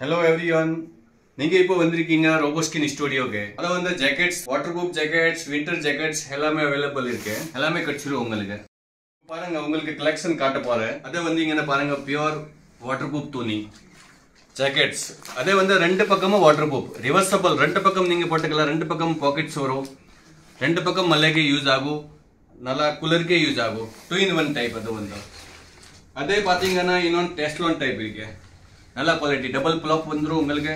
Hello everyone. நீங்க இப்போ வந்திருக்கீங்க ரோபோஸ்கின் ஸ்டுடியோக்கு. அத வந்து ஜாக்கெட்ஸ், வாட்டர்ப்ரூஃப் ஜாக்கெட்ஸ், வின்டர் ஜாக்கெட்ஸ் எல்லாமே அவேலபிள் இருக்கு. எல்லாமே கிடைச்சிரும் உங்களுக்கு. பாருங்க உங்களுக்கு கலெக்ஷன் காட்ட போறேன். அத வந்து இங்க பாருங்க பியூர் வாட்டர்ப்ரூஃப் துணி ஜாக்கெட்ஸ். அதே வந்து ரெண்டு பக்கமும் வாட்டர்ப்ரூஃப், ரிவர்சபிள். ரெண்டு பக்கம் நீங்க போட்டுக்கலாம். ரெண்டு பக்கம் பாக்கெட்ஸ் வரும். ரெண்டு பக்கம் மல்லைக்கு யூஸ் ஆகும். நல்லா குளிர்க்கே யூஸ் ஆகும். 2-in-1 டைப் அது வந்து. அதே பாத்தீங்கன்னா இன்னொரு டெஸ்லோன் டைப் இருக்கு. நல்ல குவாலிட்டி டபுள் ப்ளாப் வந்துரும் உங்களுக்கு.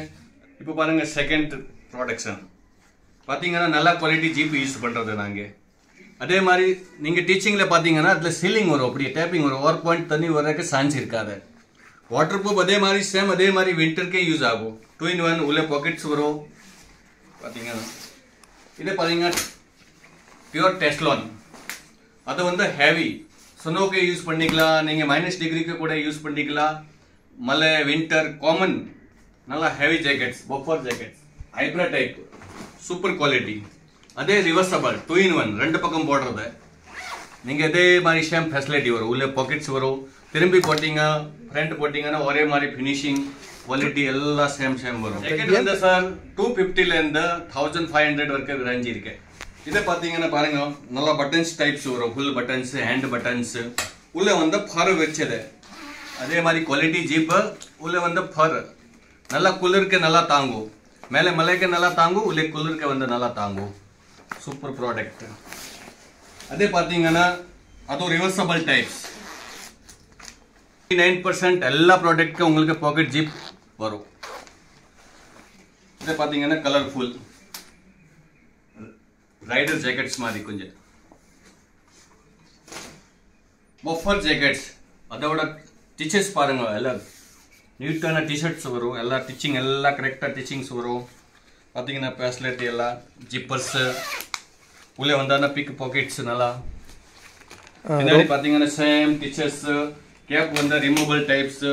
இப்போ பாருங்க செகண்ட் ப்ரொடக்ஷன் பாத்தீங்கன்னா நல்ல குவாலிட்டி ஜிப் யூஸ் பண்றது நாங்க. அதே மாதிரி நீங்க டீச்சிங்ல பாத்தீங்கன்னா அதுல சீலிங் வரும், அப்படியே டேப்பிங் வரும். ஓவர் பாயிண்ட் தண்ணி வரக்கு சான்ஸ் இருக்காது. வாட்டர் ப்ரூஃப் அதே மாதிரி சேம் அதே மாதிரி வின்டர்க்கே யூஸ் ஆகும். 2-in-1 உள்ள பாக்கெட்ஸ் வரும். பாத்தீங்கன்னா இதே பாத்தீங்கன்னா பியூர் டெஸ்லோன். அது வந்து ஹெவி ஸ்னோக்கு யூஸ் பண்ணிக்கலாம். நீங்க -டிகிரிக்கு கூட யூஸ் பண்ணிக்கலாம். மலை வின்டர் காமன் நல்லா ஹெவி ஜாக்கெட்ஸ், பஃபர் ஜாக்கெட்ஸ், ஹைப்ரா டைப், சூப்பர் குவாலிட்டி. அதே ரிவர்சபிள் 2-in-1 ரெண்டு பக்கம் போடுறது. நீங்க அதே மாதிரி சேம் ஃபெசிலிட்டி வரும். உள்ள பாக்கெட்ஸ் வரும். திரும்பி போட்டீங்க ஃப்ரண்ட் போட்டீங்கன்னா ஒரே மாதிரி ஃபினிஷிங் குவாலிட்டி எல்லாம் சேம் வரும். ஜாக்கெட் வந்து சார் 250 ல இருந்து 1500 வரைக்கும் ரேஞ்ச் இருக்கு. இதை பாத்தீங்கன்னா பாருங்க நல்லா பட்டன்ஸ் டைப்ஸ் வரும். ஃபுல் பட்டன்ஸ், ஹேண்ட் பட்டன்ஸ், உள்ள வந்து ஃபர் வச்சது. அதே மாதிரி குவாலிட்டி ஜீப் உள்ள வந்து ஃபர் நல்லா குளிர்க்கு நல்லா தாங்கும். மேலே மலைக்கு நல்லா தாங்கும், உள்ள குளிர்க்கு வந்து நல்லா தாங்கும். Super product. அதே பாத்தீங்கன்னா அது ரிவர்சபிள் டைப்ஸ். 9% எல்லா ப்ராடக்ட்க்கு உங்களுக்கு பாக்கெட் ஜீப் வரும். இதே பாத்தீங்கன்னா கலர்ஃபுல் ரைடர் ஜாக்கெட்ஸ் மாதிரி கொஞ்சம் பஃபர் ஜாக்கெட்ஸ். அதோட டிச்சர்ஸ் பாருங்க எல்லாம் நீட்டான டிஷர்ட்ஸ் வரும். எல்லா டிச்சிங் எல்லாம் கரெக்டாக டிச்சிங்ஸ் வரும். பார்த்தீங்கன்னா ஃபேசிலிட்டி எல்லாம் ஜிப்பர்ஸ் உள்ளே வந்தால் பிக் பாக்கெட்ஸ் நல்லா. பின்னாடி பார்த்தீங்கன்னா சேம் டிச்சர்ஸ். கேப் வந்து ரிமூவபிள் டைப்ஸ்.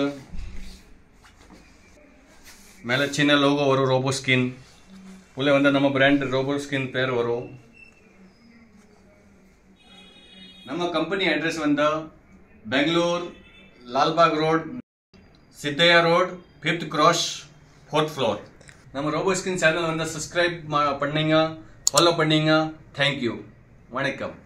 மேலே சின்ன லோகோ வரும் ரோபோஸ்கின். உள்ளே வந்து நம்ம பிராண்ட் ரோபோஸ்கின் பேர் வரும். நம்ம கம்பெனி அட்ரஸ் வந்து Bangalore Lalbagh road, Siddaiah road, 5th cross, 4th floor. நம்ம ரோபோஸ்கின் சேனல் வந்து சப்ஸ்கிரைப் பண்ணீங்க, ஃபாலோ பண்ணீங்க. தேங்க்யூ. வணக்கம்.